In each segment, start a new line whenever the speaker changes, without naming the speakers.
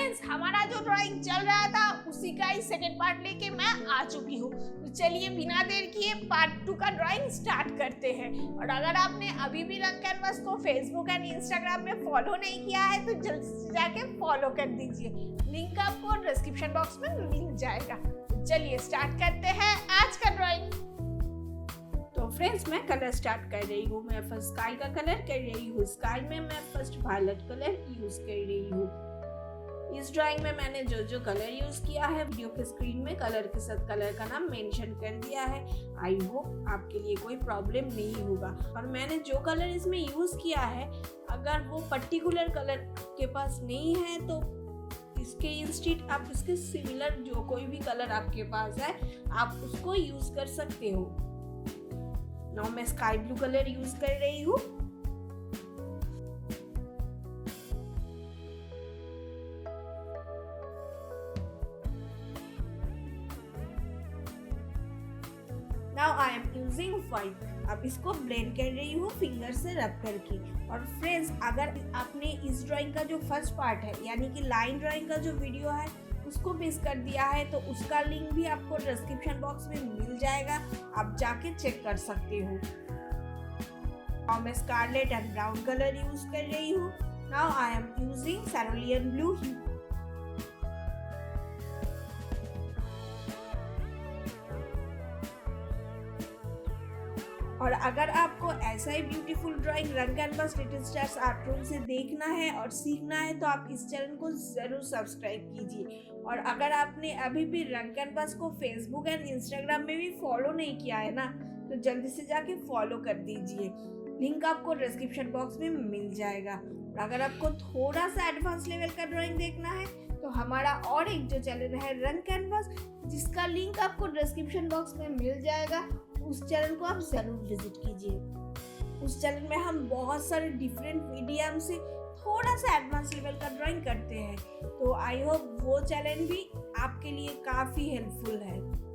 Friends, हमारा जो drawing चल रहा था उसी का ही सेकंड पार्ट लेके मैं आ चुकी हूँ। तो चलिए बिना देर किए पार्ट 2 का ड्राइंग स्टार्ट करते हैं। और अगर आपने अभी भी रंग कैनवस को फेसबुक एंड इंस्टाग्राम में फॉलो नहीं किया है तो जल्दी से जाके फॉलो कर दीजिए। लिंक आपको डिस्क्रिप्शन बॉक्स में मिल जाएगा। तो चलिए स्टार्ट करते हैं आज का ड्राइंग।
तो फ्रेंड्स, मैं कलर स्टार्ट कर रही हूँ। मैं फर्स्ट स्काई का कलर कर रही हूँ। स्काई में मैं फर्स्ट वायलेट कलर यूज कर रही हूँ। इस ड्राइंग में मैंने जो जो कलर यूज किया है वीडियो के स्क्रीन में कलर के साथ कलर का नाम मेंशन कर दिया है। आई होप आपके लिए कोई प्रॉब्लम नहीं होगा। और मैंने जो कलर इसमें यूज किया है, अगर वो पर्टिकुलर कलर आपके पास नहीं है तो इसके इंस्टेड आप इसके सिमिलर जो कोई भी कलर आपके पास है आप उसको यूज कर सकते हो। नाउ मैं स्काई ब्लू कलर यूज कर रही हूँ। Now I am using white. अब इसको ब्लेंड कर रही हूँ फिंगर से रब करके। और फ्रेंड्स, अगर आपने इस ड्राइंग का जो फर्स्ट पार्ट है यानी कि लाइन ड्राइंग का जो वीडियो है उसको मिस कर दिया है तो उसका लिंक भी आपको डिस्क्रिप्शन बॉक्स में मिल जाएगा, आप जाके चेक कर सकते हो। नाउ मैं scarlet and brown colour use कर रही हूँ। Now I am using cerulean blue hue. और अगर आपको ऐसा ही beautiful drawing Rang canvas little stars art room से देखना है और सीखना है तो आप इस चैनल को ज़रूर सब्सक्राइब कीजिए। और अगर आपने अभी भी रंग कैनवस को फेसबुक एंड इंस्टाग्राम में भी फॉलो नहीं किया है ना तो जल्दी से जाके फॉलो कर दीजिए। लिंक आपको डिस्क्रिप्शन बॉक्स में मिल जाएगा। और अगर आपको थोड़ा सा एडवांस लेवल का ड्राइंग देखना है तो हमारा और एक जो चैनल है रंग कैनवस, जिसका लिंक आपको डिस्क्रिप्शन बॉक्स में मिल जाएगा, उस चैनल को आप जरूर विजिट कीजिए। उस चैनल में हम बहुत सारे डिफरेंट मीडियम से थोड़ा सा एडवांस लेवल का ड्राइंग करते हैं। तो आई होप वो चैनल भी आपके लिए काफ़ी हेल्पफुल है।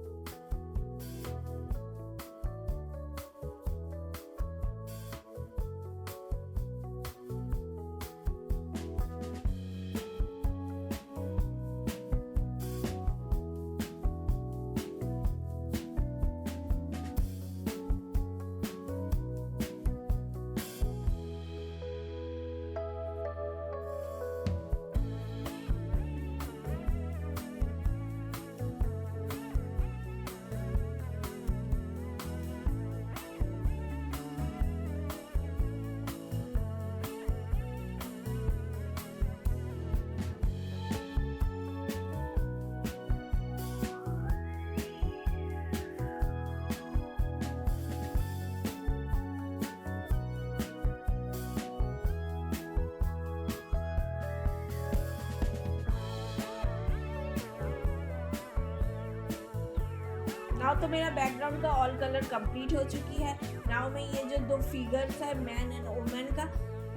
नाउ तो मेरा बैकग्राउंड का ऑल कलर कंप्लीट हो चुकी है। नाउ मैं ये जो दो फिगर्स है मैन एंड वुमेन का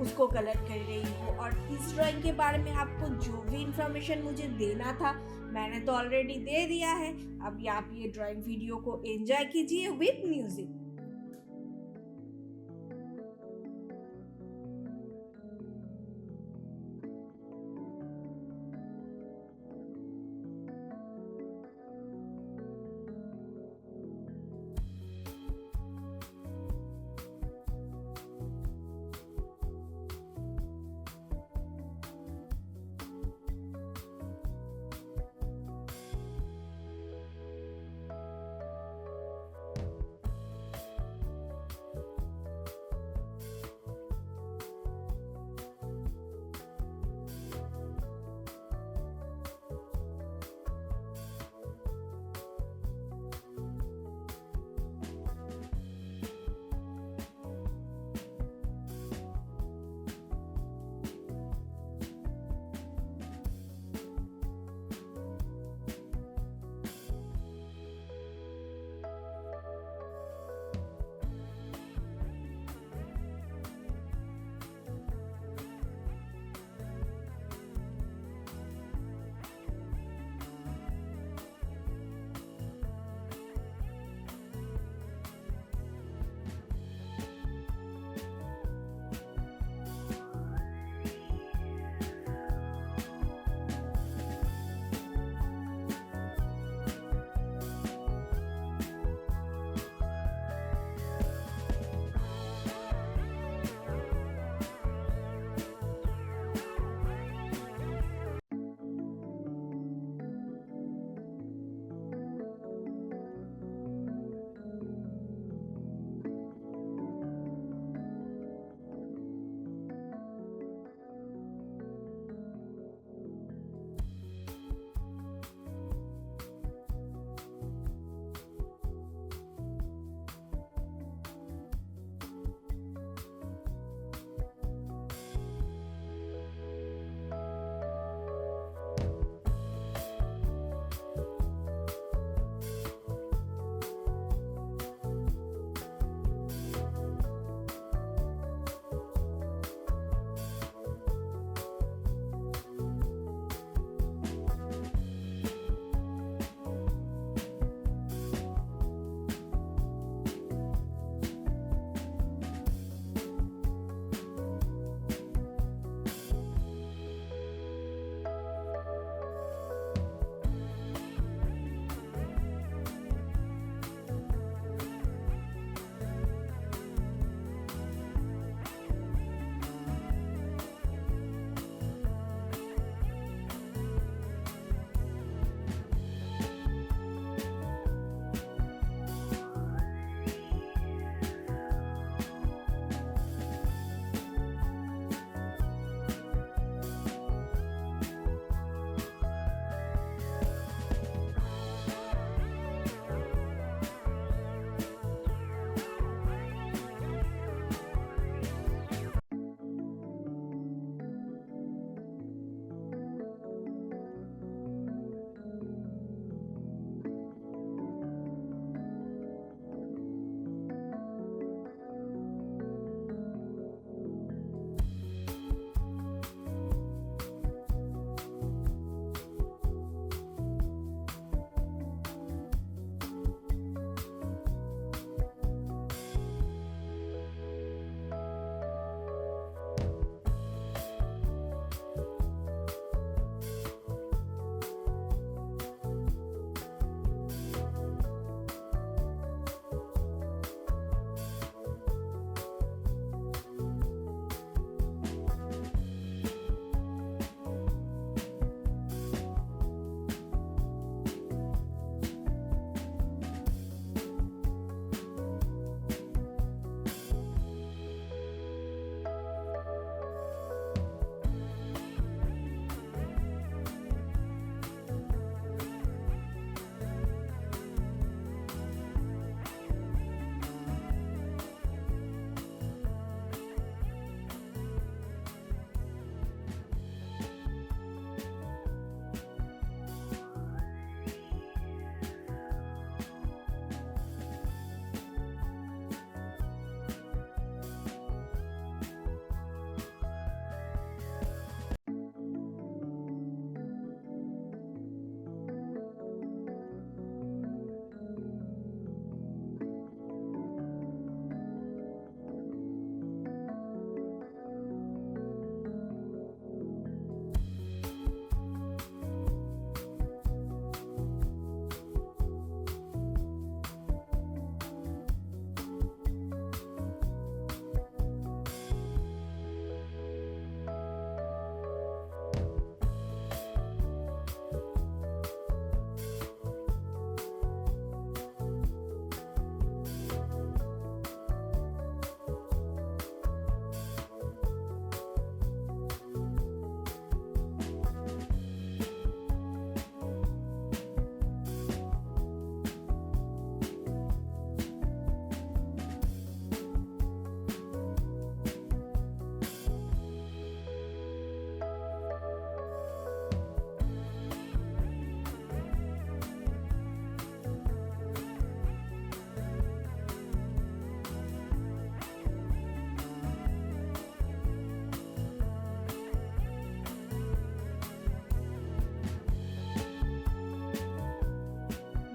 उसको कलर कर रही हूँ। और इस ड्राइंग के बारे में आपको जो भी इंफॉर्मेशन मुझे देना था मैंने तो ऑलरेडी दे दिया है। अभी आप ये ड्राइंग वीडियो को एंजॉय कीजिए विद म्यूजिक।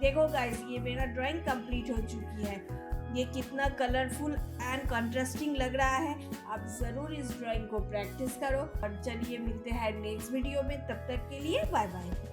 देखो गाइस, ये मेरा ड्राइंग कंप्लीट हो चुकी है। ये कितना कलरफुल एंड कंट्रास्टिंग लग रहा है। आप ज़रूर इस ड्राइंग को प्रैक्टिस करो और चलिए मिलते हैं नेक्स्ट वीडियो में। तब तक के लिए बाय बाय।